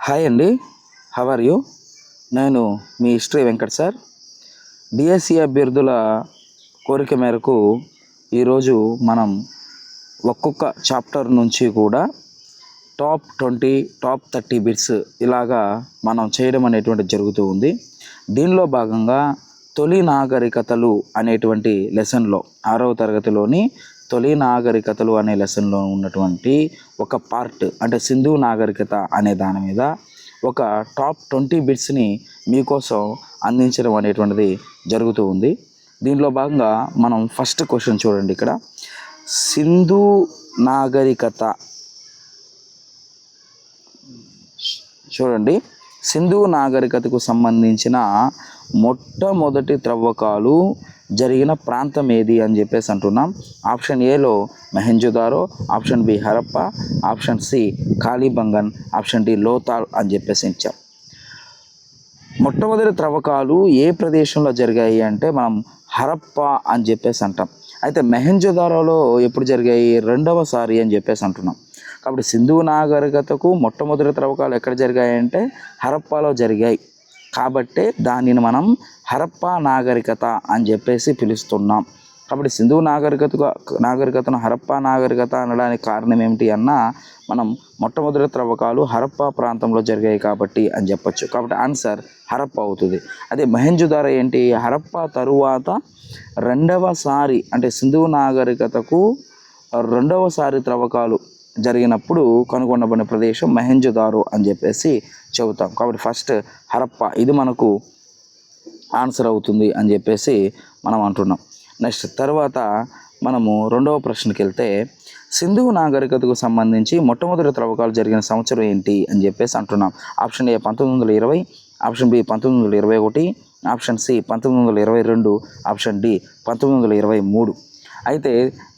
Hi అండి, how are you? నేను మీ హిస్టరీ వెంకట్ సార్. డిఎస్సి అభ్యర్థుల కోరిక మేరకు ఈరోజు మనం ఒక్కొక్క చాప్టర్ నుంచి కూడా టాప్ 20, టాప్ 30 బిట్స్ ఇలాగా మనం చేయడం అనేటువంటి జరుగుతూ ఉంది. దీనిలో భాగంగా తొలి నాగరికతలు అనేటువంటి లెసన్లో 6వ తరగతిలోని తొలి నాగరికతలు అనే లెసన్లో ఉన్నటువంటి ఒక పార్ట్ అంటే సింధు నాగరికత అనే దాని మీద ఒక టాప్ 20 బిట్స్ని మీకోసం అందించడం అనేటువంటిది జరుగుతూ ఉంది. దీనిలో భాగంగా మనం ఫస్ట్ క్వశ్చన్ చూడండి. ఇక్కడ సింధు నాగరికత చూడండి. సింధు నాగరికతకు సంబంధించిన మొట్టమొదటి త్రవ్వకాలు జరిగిన ప్రాంతం ఏది అని చెప్పేసి అంటున్నాం. ఆప్షన్ ఏలో Mohenjodaro, option B Harappa, option C Kalibangan, option D Lothal అని చెప్పేసి ఇచ్చాం. మొట్టమొదటి త్రవ్వకాలు ఏ ప్రదేశంలో జరిగాయి అంటే మనం హరప్ప అని చెప్పేసి అంటాం. అయితే మొహెంజోదారోలో ఎప్పుడు జరిగాయి? రెండవసారి అని చెప్పేసి అంటున్నాం. కాబట్టి సింధు నాగరికతకు మొట్టమొదటి త్రవ్వకాలు ఎక్కడ జరిగాయంటే హరప్పాలో జరిగాయి. కాబట్టే దానిని మనం హరప్పా నాగరికత అని చెప్పేసి పిలుస్తున్నాం. కాబట్టి సింధు నాగరికతను హరప్పా నాగరికత అనడానికి కారణం ఏమిటి అన్నా మనం మొట్టమొదటి త్రవ్వకాలు హరప్పా ప్రాంతంలో జరిగాయి కాబట్టి అని చెప్పొచ్చు. కాబట్టి ఆన్సర్ హరప్పా అవుతుంది. అదే మొహెంజోదారో ఏంటి? హరప్పా తరువాత రెండవసారి అంటే సింధు నాగరికతకు రెండవసారి త్రవ్వకాలు జరిగినప్పుడు కనుగొనబడిన ప్రదేశం మొహెంజోదారో అని చెప్పేసి చెబుతాం. కాబట్టి ఫస్ట్ హరప్పా ఇది మనకు ఆన్సర్ అవుతుంది అని చెప్పేసి మనం అంటున్నాం. నెక్స్ట్ తర్వాత మనము రెండవ ప్రశ్నకి వెళ్తే సింధు నాగరికతకు సంబంధించి మొట్టమొదటి త్రవ్వకాలు జరిగిన సంవత్సరం ఏంటి అని చెప్పేసి అంటున్నాం. Option A 1920, option B 1921, option C 1922, option D 1923. అయితే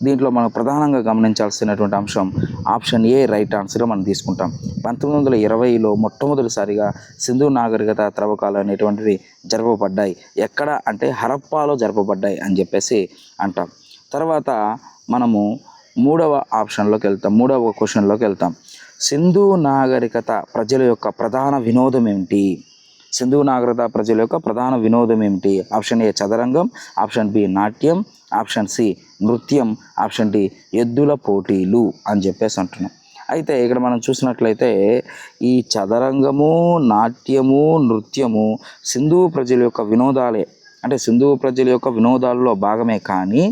దీంట్లో మనం ప్రధానంగా గమనించాల్సినటువంటి అంశం ఆప్షన్ ఏ రైట్ ఆన్సర్గా మనం తీసుకుంటాం. 1920లో మొట్టమొదటిసారిగా సింధు నాగరికత త్రవ్వకాలు అనేటువంటివి జరపబడ్డాయి. ఎక్కడ అంటే హరప్పాలో జరపబడ్డాయి అని చెప్పేసి అంటాం. తర్వాత మనము మూడవ క్వశ్చన్లోకి వెళ్తాం. సింధు నాగరికత ప్రజల యొక్క ప్రధాన వినోదం ఏమిటి? సింధు నాగరికత ప్రజల యొక్క ప్రధాన వినోదం ఏమిటి? ఆప్షన్ ఏ చదరంగం, ఆప్షన్ బి నాట్యం, ఆప్షన్ సి నృత్యం, ఆప్షన్ డి ఎద్దుల పోటీలు అని చెప్పేసి అంటున్నాం. అయితే ఇక్కడ మనం చూసినట్లయితే ఈ చదరంగము, నాట్యము, నృత్యము సింధు ప్రజల యొక్క వినోదాలే. అంటే సింధు ప్రజల యొక్క వినోదాలలో భాగమే కానీ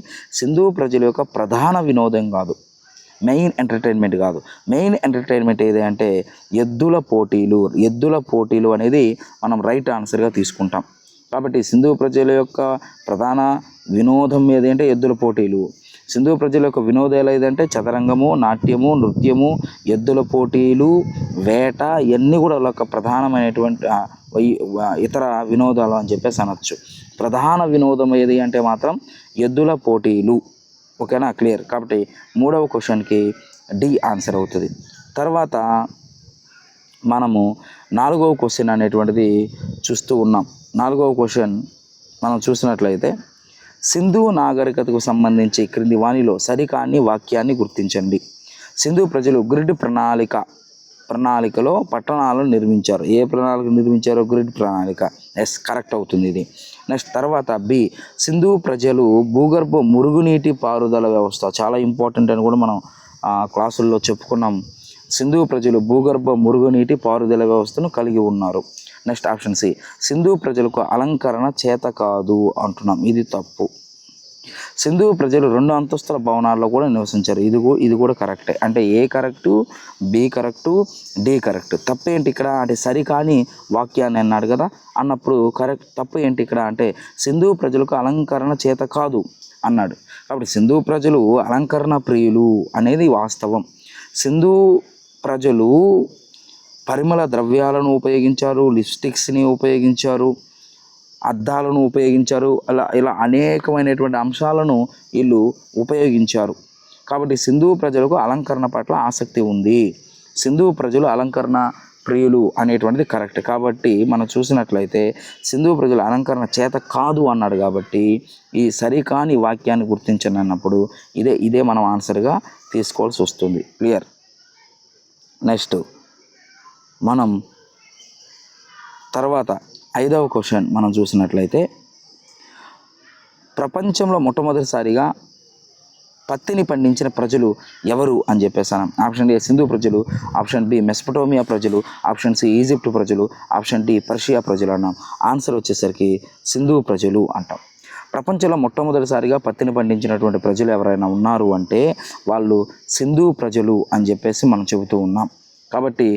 సింధు ప్రజల యొక్క ప్రధాన వినోదం కాదు, మెయిన్ ఎంటర్టైన్మెంట్ కాదు. మెయిన్ ఎంటర్టైన్మెంట్ ఏది అంటే ఎద్దుల పోటీలు అనేది మనం రైట్ ఆన్సర్గా తీసుకుంటాం. కాబట్టి సింధు ప్రజల యొక్క ప్రధాన వినోదం ఏది అంటే ఎద్దుల పోటీలు. సింధు ప్రజల యొక్క వినోదాలు ఏదంటే చదరంగము, నాట్యము, నృత్యము, ఎద్దుల పోటీలు, వేట, ఇవన్నీ కూడా వాళ్ళ యొక్క ప్రధానమైనటువంటి ఇతర వినోదాలు అని చెప్పేసి అనొచ్చు. ప్రధాన వినోదం ఏది అంటే మాత్రం ఎద్దుల పోటీలు. ఓకేనా? క్లియర్. కాబట్టి మూడవ క్వశ్చన్కి డి ఆన్సర్ అవుతుంది. తర్వాత మనము 4వ క్వశ్చన్ అనేటువంటిది చూస్తూ ఉన్నాం. 4వ క్వశ్చన్ మనం చూసినట్లయితే సింధు నాగరికతకు సంబంధించి క్రింది వాణిలో సరికాని వాక్యాన్ని గుర్తించండి. సింధు ప్రజలు గ్రిడ్ ప్రణాళికలో పట్టణాలను నిర్మించారు. ఏ ప్రణాళిక నిర్మించారో? గ్రిడ్ ప్రణాళిక. ఎస్, కరెక్ట్ అవుతుంది ఇది. నెక్స్ట్ తర్వాత బి సింధు ప్రజలు భూగర్భ మురుగునీటి పారుదల వ్యవస్థ, చాలా ఇంపార్టెంట్ అని కూడా మనం క్లాసుల్లో చెప్పుకున్నాం. సింధు ప్రజలు భూగర్భ మురుగునీటి పారుదల వ్యవస్థను కలిగి ఉన్నారు. నెక్స్ట్ ఆప్షన్ సి సింధు ప్రజలకు అలంకరణ చేత కాదు అంటున్నాం. ఇది తప్పు. సింధు ప్రజలు 2 అంతస్తుల భవనాల్లో కూడా నివసించారు. ఇది కూడా కరెక్టే. అంటే A correct, B correct, D correct. తప్పు ఏంటి ఇక్కడ అంటే సరికాని వాక్యాన్ని అన్నాడు కదా, అన్నప్పుడు తప్పు ఏంటి ఇక్కడ అంటే సింధు ప్రజలకు అలంకరణ చేత కాదు అన్నాడు. కాబట్టి సింధు ప్రజలు అలంకరణ ప్రియులు అనేది వాస్తవం. సింధు ప్రజలు పరిమళ ద్రవ్యాలను ఉపయోగించారు, లిప్స్టిక్స్ని ఉపయోగించారు, అద్దాలను ఉపయోగించారు, ఇలా అనేకమైనటువంటి అంశాలను వీళ్ళు ఉపయోగించారు. కాబట్టి సింధు ప్రజలకు అలంకరణ పట్ల ఆసక్తి ఉంది. సింధు ప్రజలు అలంకరణ ప్రియులు అనేటువంటిది కరెక్ట్. కాబట్టి మనం చూసినట్లయితే సింధు ప్రజలు అలంకరణ చేత కాదు అన్నాడు. కాబట్టి ఈ సరికాని వాక్యాన్ని గుర్తించండి అన్నప్పుడు ఇదే మనం ఆన్సర్గా తీసుకోవాల్సి వస్తుంది. క్లియర్. నెక్స్ట్ మనం తర్వాత 5వ క్వశ్చన్ మనం చూసినట్లయితే ప్రపంచంలో మొట్టమొదటిసారిగా పత్తిని పండించిన ప్రజలు ఎవరు అని చెప్పేసాను. ఆప్షన్ ఏ సింధు ప్రజలు, ఆప్షన్ బి మెస్పటోమియా ప్రజలు, ఆప్షన్ సి ఈజిప్ట్ ప్రజలు, ఆప్షన్ డి పర్షియా ప్రజలు అన్నాం. ఆన్సర్ వచ్చేసరికి సింధు ప్రజలు అంటాం. ప్రపంచంలో మొట్టమొదటిసారిగా పత్తిని పండించినటువంటి ప్రజలు ఎవరైనా ఉన్నారు అంటే వాళ్ళు సింధు ప్రజలు అని చెప్పేసి మనం చెబుతూ ఉన్నాం. కాబట్టి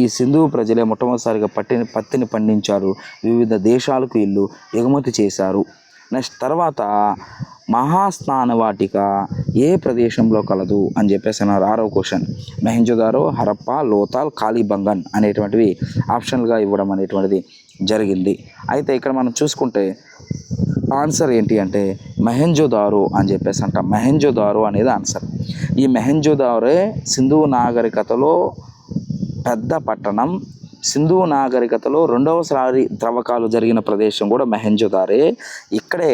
ఈ సింధు ప్రజలే మొట్టమొదటిసారిగా పత్తిని పండించారు. వివిధ దేశాలకు వీళ్ళు ఎగుమతి చేశారు. నెక్స్ట్ తర్వాత మహాస్నానవాటిక ఏ ప్రదేశంలో కలదు అని చెప్పేసి అన్నారు. 6వ క్వశ్చన్ మెహంజోదారో, హరప్ప, లోతాల్, కాళీబంగన్ అనేటువంటివి ఆప్షన్లుగా ఇవ్వడం అనేటువంటిది జరిగింది. అయితే ఇక్కడ మనం చూసుకుంటే ఆన్సర్ ఏంటి అంటే మెహంజోదారో అని చెప్పేసి అంటాం. మెహంజోదారో అనేది ఆన్సర్. ఈ మెహంజోదారోే సింధు నాగరికతలో పెద్ద పట్టణం. సింధు నాగరికతలో రెండవసారి త్రవ్వకాలు జరిగిన ప్రదేశం కూడా మెహంజోదారే. ఇక్కడే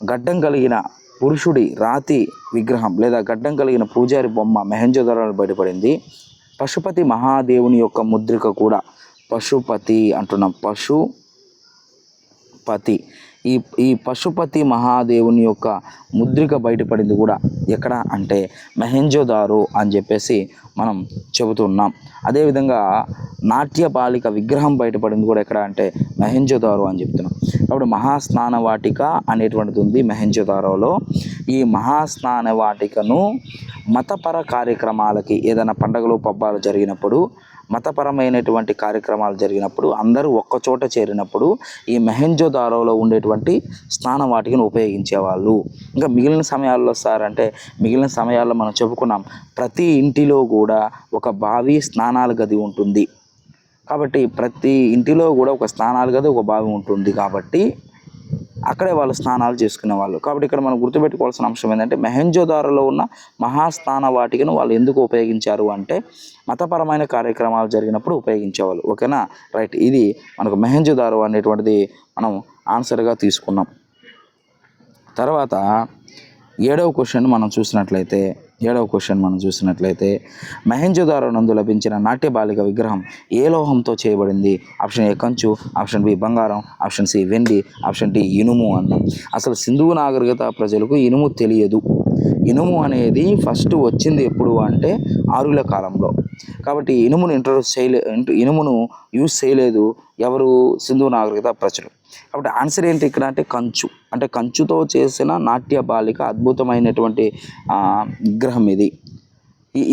గడ్డం కలిగిన పురుషుడి రాతి విగ్రహం లేదా గడ్డం కలిగిన పూజారి బొమ్మ మెహంజోదారోలో బయటపడింది. పశుపతి మహాదేవుని యొక్క ముద్రిక కూడా పశుపతి అంటున్నాం. పశుపతి ఈ పశుపతి మహాదేవుని యొక్క ముద్రిక బయటపడింది కూడా ఎక్కడ అంటే మెహంజోదారో అని చెప్పేసి మనం చెబుతున్నాం. అదేవిధంగా నాట్య బాలిక విగ్రహం బయటపడింది కూడా ఎక్కడ అంటే మెహంజోదారో అని చెప్తున్నాం. కాబట్టి మహాస్నాన వాటిక అనేటువంటిది ఉంది మెహంజోదారోలో. ఈ మహాస్నాన వాటికను మతపర కార్యక్రమాలకి ఏదైనా పండుగలు పబ్బాలు జరిగినప్పుడు, మతపరమైనటువంటి కార్యక్రమాలు జరిగినప్పుడు అందరూ ఒక్కచోట చేరినప్పుడు ఈ మెహంజోదారోలో ఉండేటువంటి స్నాన వాటికను ఉపయోగించేవాళ్ళు. ఇంకా మిగిలిన సమయాల్లో అంటే మిగిలిన సమయాల్లో మనం చెప్పుకున్నాం ప్రతి ఇంటిలో కూడా ఒక బావి స్నానాల గది ఉంటుంది. కాబట్టి ప్రతి ఇంటిలో కూడా ఒక స్నానాల గది ఒక బావి ఉంటుంది. కాబట్టి అక్కడే వాళ్ళు స్నానాలు చేసుకునేవాళ్ళు. కాబట్టి ఇక్కడ మనం గుర్తుపెట్టుకోవాల్సిన అంశం ఏంటంటే మెహంజోదారోలో ఉన్న మహాస్నాన వాటికను వాళ్ళు ఎందుకు ఉపయోగించారు అంటే మతపరమైన కార్యక్రమాలు జరిగినప్పుడు ఉపయోగించేవాళ్ళు. ఓకేనా, రైట్. ఇది మనకు మెహంజోదారో అనేటువంటిది మనం ఆన్సర్గా తీసుకున్నాం. తర్వాత 7వ క్వశ్చన్ మనం చూసినట్లయితే మెహంజోదారో నందు లభించిన నాట్య బాలిక విగ్రహం ఏ లోహంతో చేయబడింది? ఆప్షన్ ఏ కంచు, ఆప్షన్ బి బంగారం, ఆప్షన్ సి వెండి, ఆప్షన్ డి ఇనుము అన్నాం. అసలు సింధు నాగరికత ప్రజలకు ఇనుము తెలియదు. ఇనుము అనేది ఫస్ట్ వచ్చింది ఎప్పుడు అంటే ఆర్యుల కాలంలో. కాబట్టి ఇనుమును యూజ్ చేయలేదు ఎవరు? సింధు నాగరికత ప్రజలు. కాబట్టి ఆన్సర్ ఏంటి ఇక్కడ అంటే కంచు. అంటే కంచుతో చేసిన నాట్య బాలిక అద్భుతమైనటువంటి విగ్రహం ఇది.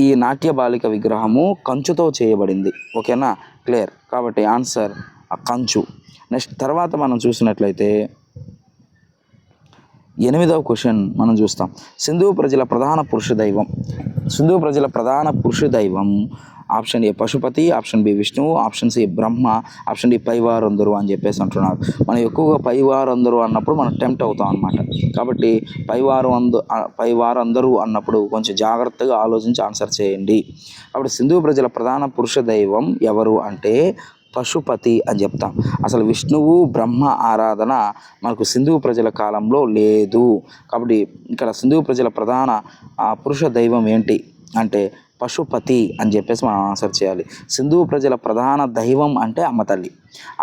ఈ నాట్య బాలిక విగ్రహము కంచుతో చేయబడింది. ఓకేనా, క్లియర్. కాబట్టి ఆన్సర్ కంచు. నెక్స్ట్ తర్వాత మనం చూసినట్లయితే 8వ క్వశ్చన్ మనం చూస్తాం. సింధు ప్రజల ప్రధాన పురుష దైవం option A Pashupati, option B విష్ణువు, option C Brahma, option D పైవారందరూ అని చెప్పేసి అంటున్నారు. మనం ఎక్కువగా పైవారందరూ అన్నప్పుడు మనం టెంప్ట్ అవుతాం అన్నమాట. కాబట్టి పైవారందరూ అన్నప్పుడు కొంచెం జాగ్రత్తగా ఆలోచించి ఆన్సర్ చేయండి. కాబట్టి సింధు ప్రజల ప్రధాన పురుష దైవం ఎవరు అంటే పశుపతి అని చెప్తాం. అసలు విష్ణువు బ్రహ్మ ఆరాధన మనకు సింధు ప్రజల కాలంలో లేదు. కాబట్టి ఇక్కడ సింధు ప్రజల ప్రధాన పురుష దైవం ఏంటి అంటే పశుపతి అని చెప్పేసి మనం ఆన్సర్ చేయాలి. సింధు ప్రజల ప్రధాన దైవం అంటే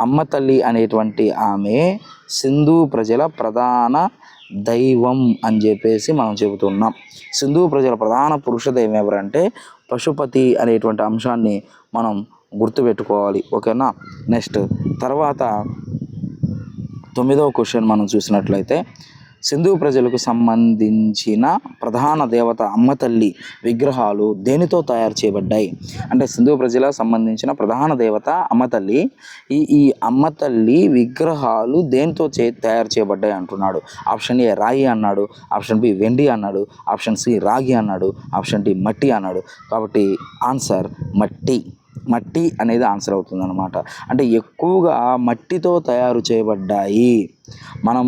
అమ్మ తల్లి అనేటువంటి ఆమె సింధు ప్రజల ప్రధాన దైవం అని చెప్పేసి మనం చెబుతున్నాం. సింధు ప్రజల ప్రధాన పురుష దైవం ఎవరంటే పశుపతి అనేటువంటి అంశాన్ని మనం గుర్తుపెట్టుకోవాలి. ఓకేనా, నెక్స్ట్ తర్వాత 9వ క్వశ్చన్ మనం చూసినట్లయితే సింధు ప్రజలకు సంబంధించిన ప్రధాన దేవత అమ్మ తల్లి విగ్రహాలు దేనితో తయారు చేయబడ్డాయి అంటే సింధు ప్రజలకు సంబంధించిన ప్రధాన దేవత అమ్మ తల్లి. ఈ అమ్మ తల్లి విగ్రహాలు దేనితో తయారు చేయబడ్డాయి అంటున్నాడు. ఆప్షన్ ఏ రాయి అన్నాడు, ఆప్షన్ బి వెండి అన్నాడు, ఆప్షన్ సి రాగి అన్నాడు, ఆప్షన్ డి మట్టి అన్నాడు. కాబట్టి ఆన్సర్ మట్టి అనేది ఆన్సర్ అవుతుంది అన్నమాట. అంటే ఎక్కువగా మట్టితో తయారు చేయబడ్డాయి. మనం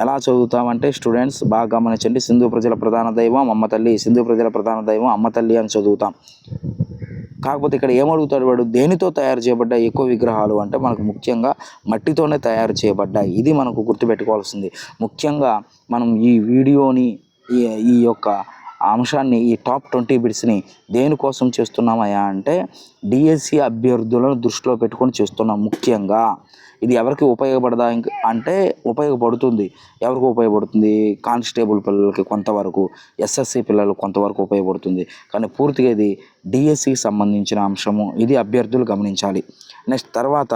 ఎలా చదువుతామంటే స్టూడెంట్స్ బాగా గమనించండి. సింధు ప్రజల ప్రధాన దైవం అమ్మ తల్లి, సింధు ప్రజల ప్రధాన దైవం అమ్మ తల్లి అని చదువుతాం. కాకపోతే ఇక్కడ ఏమడుగుతాడు వాడు, దేనితో తయారు చేయబడ్డాయి ఎక్కువ విగ్రహాలు అంటే మనకు ముఖ్యంగా మట్టితోనే తయారు చేయబడ్డాయి. ఇది మనకు గుర్తుపెట్టుకోవాల్సింది. ముఖ్యంగా మనం ఈ వీడియోని ఈ యొక్క ఆ అంశాన్ని ఈ టాప్ 20 బిట్స్ని దేనికోసం చేస్తున్నామయ్యా అంటే డిఎస్సి అభ్యర్థులను దృష్టిలో పెట్టుకొని చేస్తున్నాం. ముఖ్యంగా ఇది ఎవరికి ఉపయోగపడదా అంటే ఉపయోగపడుతుంది. ఎవరికి ఉపయోగపడుతుంది? కానిస్టేబుల్ పిల్లలకి కొంతవరకు, ఎస్ఎస్సి పిల్లలకు కొంతవరకు ఉపయోగపడుతుంది. కానీ పూర్తిగా ఇది డిఎస్సికి సంబంధించిన అంశము. ఇది అభ్యర్థులు గమనించాలి. నెక్స్ట్ తర్వాత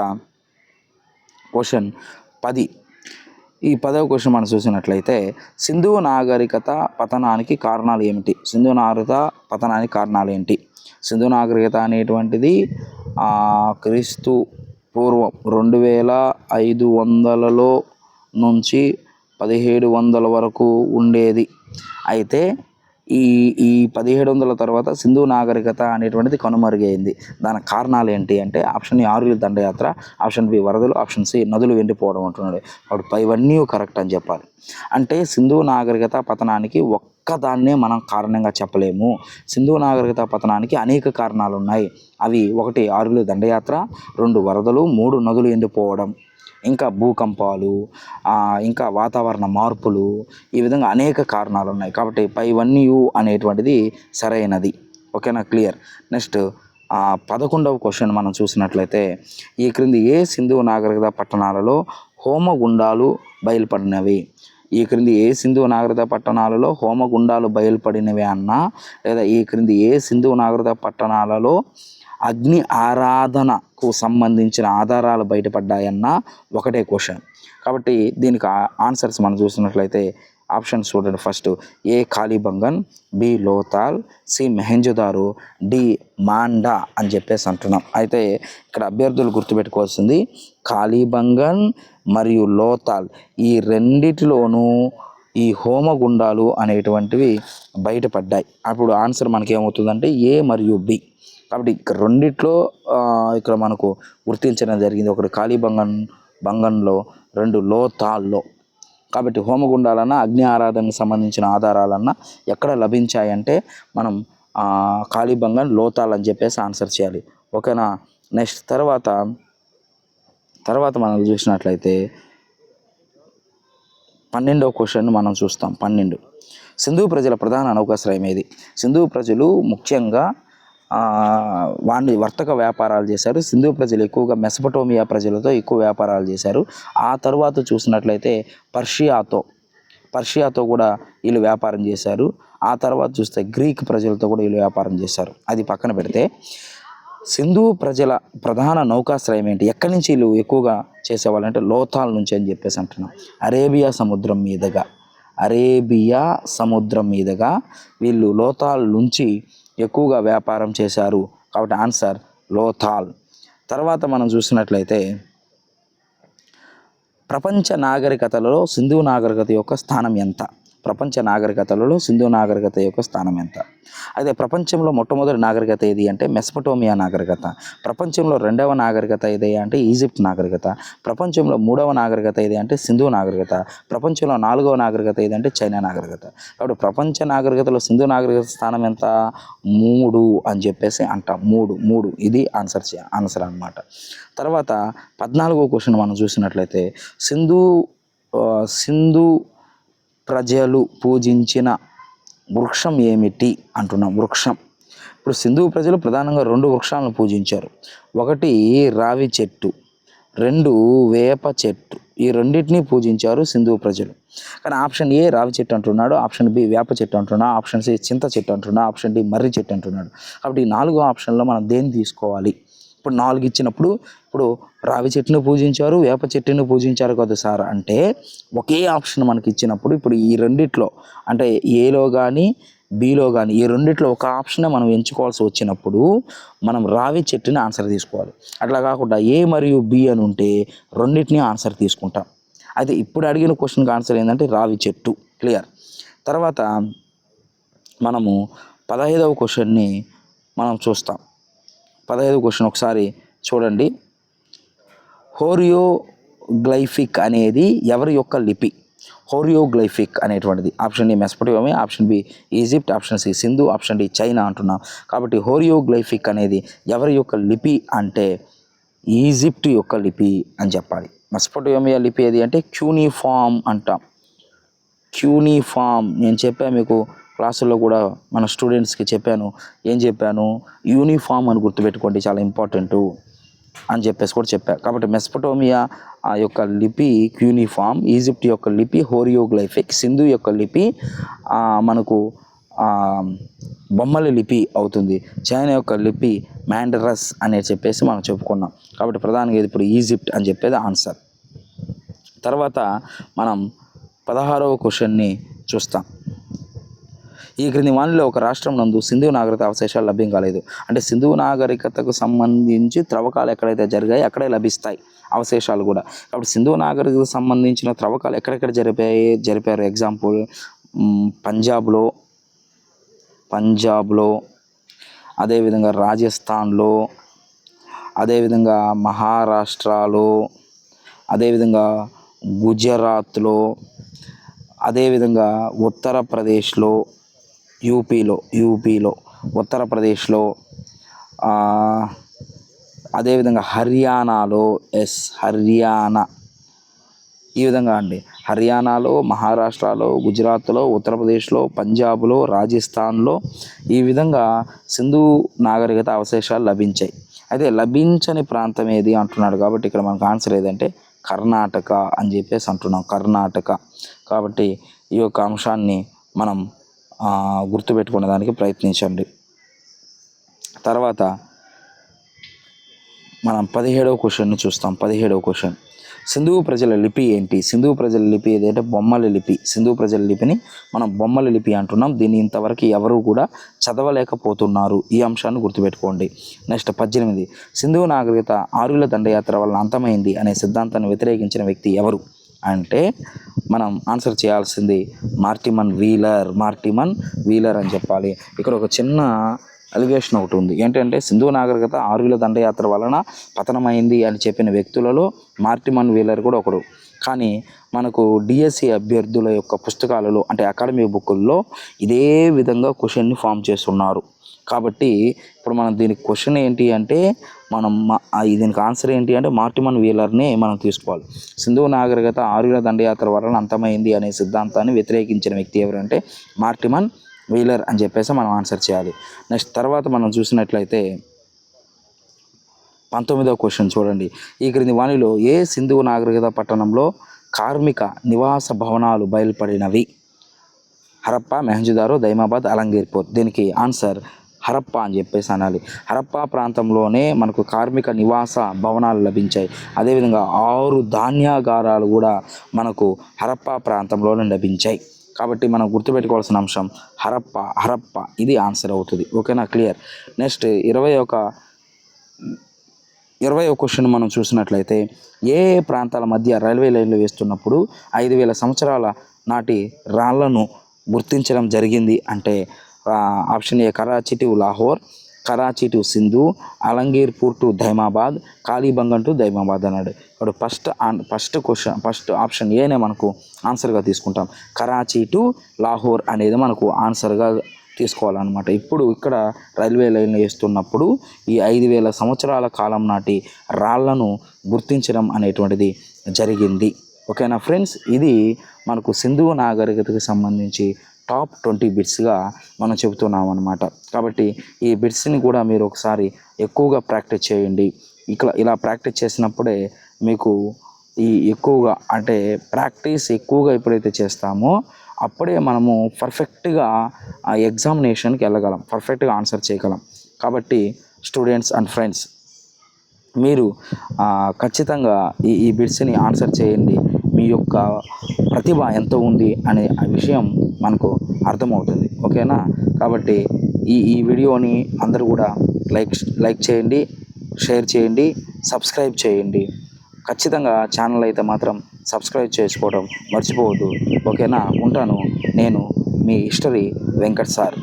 క్వశ్చన్ 10. ఈ 10వ క్వశ్చన్ మనం చూసినట్లయితే సింధు నాగరికత పతనానికి కారణాలు ఏమిటి? సింధు నాగరికత పతనానికి కారణాలు ఏంటి? సింధు నాగరికత అనేటువంటిది క్రీస్తు పూర్వం 2500 నుంచి 1700 వరకు ఉండేది. అయితే ఈ 1700 తర్వాత సింధు నాగరికత అనేటువంటిది కనుమరుగైంది. దానికి కారణాలు ఏంటి అంటే ఆప్షన్ ఏ ఆర్యుల దండయాత్ర, ఆప్షన్ బి వరదలు, ఆప్షన్ సి నదులు ఎండిపోవడం అంటున్నాడు. అప్పుడు పైవన్నీ కరెక్ట్ అని చెప్పాలి. అంటే సింధు నాగరికత పతనానికి ఒక్కదాన్నే మనం కారణంగా చెప్పలేము. సింధు నాగరికత పతనానికి అనేక కారణాలు ఉన్నాయి. అవి 1 ఆర్యుల దండయాత్ర, 2 వరదలు, 3 నదులు ఎండిపోవడం, ఇంకా భూకంపాలు, ఇంకా వాతావరణ మార్పులు, ఈ విధంగా అనేక కారణాలు ఉన్నాయి. కాబట్టి పైవన్నీ అనేటువంటిది సరైనది. ఓకేనా, క్లియర్. నెక్స్ట్ 11వ క్వశ్చన్ మనం చూసినట్లయితే ఈ క్రింది ఏ సింధు నాగరికత పట్టణాలలో హోమగుండాలు బయలుపడినవి? ఈ క్రింది ఏ సింధు నాగరికత పట్టణాలలో హోమగుండాలు బయలుపడినవి అన్నా, లేదా ఈ క్రింది ఏ సింధు నాగరికత పట్టణాలలో అగ్ని ఆరాధనకు సంబంధించిన ఆధారాలు బయటపడ్డాయన్న ఒకటే క్వశ్చన్. కాబట్టి దీనికి ఆన్సర్స్ మనం చూసినట్లయితే ఆప్షన్స్ చూడండి. First A Kalibangan, B Lothal, C Mohenjodaro, D Manda అని చెప్పేసి అంటున్నాం. అయితే ఇక్కడ అభ్యర్థులు గుర్తుపెట్టుకోవాల్సింది కాళీబంగన్ మరియు లోతాల్, ఈ రెండిటిలోనూ ఈ హోమగుండాలు అనేటువంటివి బయటపడ్డాయి. అప్పుడు ఆన్సర్ మనకేమవుతుందంటే ఏ మరియు బి. కాబట్టి ఇక్కడ రెండిట్లో ఇక్కడ మనకు గుర్తించడం జరిగింది. ఒకటి కాళీబంగన్లో, 2 లోతాల్లో. కాబట్టి హోమగుండాలన్నా అగ్ని ఆరాధనకు సంబంధించిన ఆధారాలన్నా ఎక్కడ లభించాయంటే మనం కాళీబంగన్, లోతాల్ అని చెప్పేసి ఆన్సర్ చేయాలి. ఓకేనా. నెక్స్ట్ తర్వాత మనం చూసినట్లయితే 12వ క్వశ్చన్ మనం చూస్తాం. 12 సింధు ప్రజల ప్రధాన నౌకాశ్రయం ఏది? సింధు ప్రజలు ముఖ్యంగా వర్తక వ్యాపారాలు చేశారు. సింధు ప్రజలు ఎక్కువగా మెసపటోమియా ప్రజలతో ఎక్కువ వ్యాపారాలు చేశారు. ఆ తర్వాత చూసినట్లయితే పర్షియాతో కూడా వీళ్ళు వ్యాపారం చేశారు. ఆ తర్వాత చూస్తే గ్రీక్ ప్రజలతో కూడా వీళ్ళు వ్యాపారం చేశారు. అది పక్కన పెడితే సింధు ప్రజల ప్రధాన నౌకాశ్రయం ఏంటి? ఎక్కడి నుంచి వీళ్ళు ఎక్కువగా చేసేవాళ్ళంటే లోతాల్ నుంచి అని చెప్పేసి అంటున్నాం. అరేబియా సముద్రం మీదుగా వీళ్ళు లోతాల్ నుంచి ఎక్కువగా వ్యాపారం చేశారు. కాబట్టి ఆన్సర్ లోతాల్. తర్వాత మనం చూసినట్లయితే ప్రపంచ నాగరికతలలో సింధు నాగరికత యొక్క స్థానం ఎంత? అయితే ప్రపంచంలో మొట్టమొదటి నాగరికత ఏది అంటే మెసపటోమియా నాగరికత. ప్రపంచంలో 2వ నాగరికత ఏది అంటే ఈజిప్ట్ నాగరికత. ప్రపంచంలో 3వ నాగరికత ఏది అంటే సింధు నాగరికత. ప్రపంచంలో 4వ నాగరికత ఏది అంటే చైనా నాగరికత. కాబట్టి ప్రపంచ నాగరికతలో సింధు నాగరికత స్థానం ఎంత? 3 అని చెప్పేసి అంటాం. 3 ఇది ఆన్సర్ అన్నమాట. తర్వాత 14వ క్వశ్చన్ మనం చూసినట్లయితే సింధు ప్రజలు పూజించిన వృక్షం ఏమిటి అంటున్నాం. వృక్షం. ఇప్పుడు సింధు ప్రజలు ప్రధానంగా 2 వృక్షాలను పూజించారు. ఒకటి రావి చెట్టు, 2 వేప చెట్టు. ఈ రెండింటినీ పూజించారు సింధు ప్రజలు. కానీ ఆప్షన్ ఏ రావి చెట్టు అంటున్నాడు, ఆప్షన్ బి వేప చెట్టు అంటున్నాడు, ఆప్షన్ సి చింత చెట్టు అంటున్నాడు, ఆప్షన్ డి మర్రి చెట్టు అంటున్నాడు. కాబట్టి ఈ 4 ఆప్షన్లో మనం దేన్ని తీసుకోవాలి? ఇప్పుడు 4 ఇచ్చినప్పుడు ఇప్పుడు రావి చెట్టును పూజించారు, వేప చెట్టును పూజించారు కదా సార్ అంటే ఒకే ఆప్షన్ మనకి ఇచ్చినప్పుడు ఇప్పుడు ఈ రెండిట్లో అంటే ఏలో కానీ బిలో కానీ ఈ రెండిట్లో ఒక ఆప్షన్ మనం ఎంచుకోవాల్సి వచ్చినప్పుడు మనం రావి చెట్టుని ఆన్సర్ తీసుకోవాలి. అట్లా కాకుండా ఏ మరియు బి అని ఉంటే రెండింటినీ ఆన్సర్ తీసుకుంటాం. అయితే ఇప్పుడు అడిగిన క్వశ్చన్కి ఆన్సర్ ఏంటంటే రావి చెట్టు. క్లియర్. తర్వాత మనము 15వ క్వశ్చన్ని మనం చూస్తాం. 15వ క్వశ్చన్ ఒకసారి చూడండి. హోరియోగ్లైఫిక్ అనేది ఎవరి యొక్క లిపి? హోరియోగ్లైఫిక్ అనేటువంటిది option D Mesopotamia, option B Egypt, option C Sindhu, option D China అంటున్నాం. కాబట్టి హోరియోగ్లైఫిక్ అనేది ఎవరి యొక్క లిపి అంటే ఈజిప్ట్ యొక్క లిపి అని చెప్పాలి. మెసపటోమియా లిపి ఏది అంటే క్యూనిఫామ్ అంటాం. క్యూనిఫామ్ నేను చెప్పా మీకు క్లాసుల్లో కూడా మన స్టూడెంట్స్కి చెప్పాను. ఏం చెప్పాను? యూనిఫామ్ అని గుర్తుపెట్టుకోండి, చాలా ఇంపార్టెంటు అని చెప్పేసి కూడా చెప్పాను. కాబట్టి మెస్పటోమియా యొక్క లిపి క్యూనిఫామ్, ఈజిప్ట్ యొక్క లిపి హోరియోగ్లైఫిక్, సింధు యొక్క లిపి మనకు బొమ్మల లిపి అవుతుంది. చైనా యొక్క లిపి మ్యాండరస్ అని చెప్పేసి మనం చెప్పుకున్నాం. కాబట్టి ప్రధానంగా ఇది ఇప్పుడు ఈజిప్ట్ అని చెప్పేది ఆన్సర్. తర్వాత మనం 16వ క్వశ్చన్ని చూస్తాం. ఈ క్రింది వానిలో ఒక రాష్ట్రం నందు సింధు నాగరికత అవశేషాలు లభ్యం కాలేదు. అంటే సింధు నాగరికతకు సంబంధించి త్రవ్వకాలు ఎక్కడైతే జరిగాయి అక్కడే లభిస్తాయి అవశేషాలు కూడా. కాబట్టి సింధు నాగరికతకు సంబంధించిన త్రవ్వకాలు ఎక్కడెక్కడ జరిపారు? ఎగ్జాంపుల్ పంజాబ్లో, అదేవిధంగా రాజస్థాన్లో, అదేవిధంగా మహారాష్ట్రలో, అదేవిధంగా గుజరాత్లో, అదేవిధంగా ఉత్తరప్రదేశ్లో, యూపీలో ఉత్తరప్రదేశ్లో, అదేవిధంగా హర్యానాలో, హర్యానా, ఈ విధంగా అండి హర్యానాలో, మహారాష్ట్రలో, గుజరాత్లో, ఉత్తరప్రదేశ్లో, పంజాబ్లో, రాజస్థాన్లో ఈ విధంగా సింధు నాగరికత అవశేషాలు లభించాయి. అయితే లభించని ప్రాంతం ఏది అంటున్నాడు. కాబట్టి ఇక్కడ మనకు ఆన్సర్ ఏదంటే కర్ణాటక అని చెప్పేసి అంటున్నాం, కర్ణాటక. కాబట్టి ఈ యొక్క అంశాన్ని మనం గుర్తుపెట్టుకునే దానికి ప్రయత్నించండి. తర్వాత మనం 17వ క్వశ్చన్ని చూస్తాం. 17వ క్వశ్చన్, సింధు ప్రజల లిపి ఏంటి? సింధు ప్రజల లిపి ఏదంటే బొమ్మల లిపి. సింధు ప్రజల లిపిని మనం బొమ్మల లిపి అంటున్నాం. దీన్ని ఇంతవరకు ఎవరు కూడా చదవలేకపోతున్నారు. ఈ అంశాన్ని గుర్తుపెట్టుకోండి. నెక్స్ట్ 18, సింధు నాగరికత ఆర్యుల దండయాత్ర వలన అంతమైంది అనే సిద్ధాంతాన్ని వ్యతిరేకించిన వ్యక్తి ఎవరు అంటే మనం ఆన్సర్ చేయాల్సింది మార్టిమన్ వీలర్ అని చెప్పాలి. ఇక్కడ ఒక చిన్న అలిగేషన్ ఒకటి ఉంది. ఏంటంటే సింధు నాగరికత ఆర్యుల దండయాత్ర వలన పతనమైంది అని చెప్పిన వ్యక్తులలో మార్టిమన్ వీలర్ కూడా ఒకడు. కానీ మనకు డిఎస్సి అభ్యర్థుల యొక్క పుస్తకాలలో అంటే అకాడమిక్ బుక్కుల్లో ఇదే విధంగా క్వశ్చన్ని ఫామ్ చేస్తున్నారు. కాబట్టి ఇప్పుడు మనం దీనికి క్వశ్చన్ ఏంటి అంటే దీనికి ఆన్సర్ ఏంటి అంటే మార్టిమన్ వీలర్ని మనం తీసుకోవాలి. సింధు నాగరికత ఆర్యుల దండయాత్ర వలన అంతమైంది అనే సిద్ధాంతాన్ని వ్యతిరేకించిన వ్యక్తి ఎవరంటే మార్టిమన్ వీలర్ అని చెప్పేసి మనం ఆన్సర్ చేయాలి. నెక్స్ట్ తర్వాత మనం చూసినట్లయితే 19వ క్వశ్చన్ చూడండి. ఈ క్రింది వానిలో ఏ సింధు నాగరికత పట్టణంలో కార్మిక నివాస భవనాలు బయలుపడినవి? హరప్ప, మెహంజోదారో, దైమాబాద్, అలంగీర్పూర్. దీనికి ఆన్సర్ హరప్ప అని చెప్పేసి అనాలి. హరప్ప ప్రాంతంలోనే మనకు కార్మిక నివాస భవనాలు లభించాయి. అదేవిధంగా 6 ధాన్యాగారాలు కూడా మనకు హరప్ప ప్రాంతంలోనే లభించాయి. కాబట్టి మనం గుర్తుపెట్టుకోవాల్సిన అంశం హరప్ప ఇది ఆన్సర్ అవుతుంది. ఓకేనా, క్లియర్. నెక్స్ట్ 20వ క్వశ్చన్ మనం చూసినట్లయితే ఏ ప్రాంతాల మధ్య రైల్వే లైన్లు వేస్తున్నప్పుడు 5000 సంవత్సరాల నాటి రాళ్లను గుర్తించడం జరిగింది అంటే option A Karachi to Lahore, Karachi to Sindhu, Alamgirpur to Daimabad, Kalibangan to Daimabad అన్నాడు. ఇప్పుడు ఫస్ట్ ఆప్షన్ ఏనే మనకు ఆన్సర్గా తీసుకుంటాం. కరాచీ టు లాహోర్ అనేది మనకు ఆన్సర్గా తీసుకోవాలన్నమాట. ఇప్పుడు ఇక్కడ రైల్వే లైన్లు వేస్తున్నప్పుడు ఈ 5000 సంవత్సరాల కాలం నాటి రాళ్లను గుర్తించడం అనేటువంటిది జరిగింది. ఓకేనా ఫ్రెండ్స్, ఇది మనకు సింధు నాగరికతకు సంబంధించి టాప్ 20 బిట్స్గా మనం చెబుతున్నాం అన్నమాట. కాబట్టి ఈ బిట్స్ని కూడా మీరు ఒకసారి ఎక్కువగా ప్రాక్టీస్ చేయండి. ఇలా ప్రాక్టీస్ చేసినప్పుడే మీకు ఎక్కువగా అంటే ప్రాక్టీస్ ఎక్కువగా ఎప్పుడైతే చేస్తామో అప్పుడే మనము పర్ఫెక్ట్గా ఆ ఎగ్జామినేషన్కి వెళ్ళగలం, పర్ఫెక్ట్గా ఆన్సర్ చేయగలం. కాబట్టి స్టూడెంట్స్ అండ్ ఫ్రెండ్స్, మీరు ఖచ్చితంగా ఈ బిట్స్ని ఆన్సర్ చేయండి. మీ యొక్క ప్రతిభ ఎంత ఉంది అనే విషయం మనకు అర్థమవుతుంది. ఓకేనా, కాబట్టి ఈ వీడియోని అందరూ కూడా లైక్ చేయండి, షేర్ చేయండి, సబ్స్క్రైబ్ చేయండి. ఖచ్చితంగా ఛానల్ అయితే మాత్రం సబ్స్క్రైబ్ చేసుకోవడం మర్చిపోవద్దు. ఓకేనా, ఉంటాను. నేను మీ హిస్టరీ వెంకట్ సార్.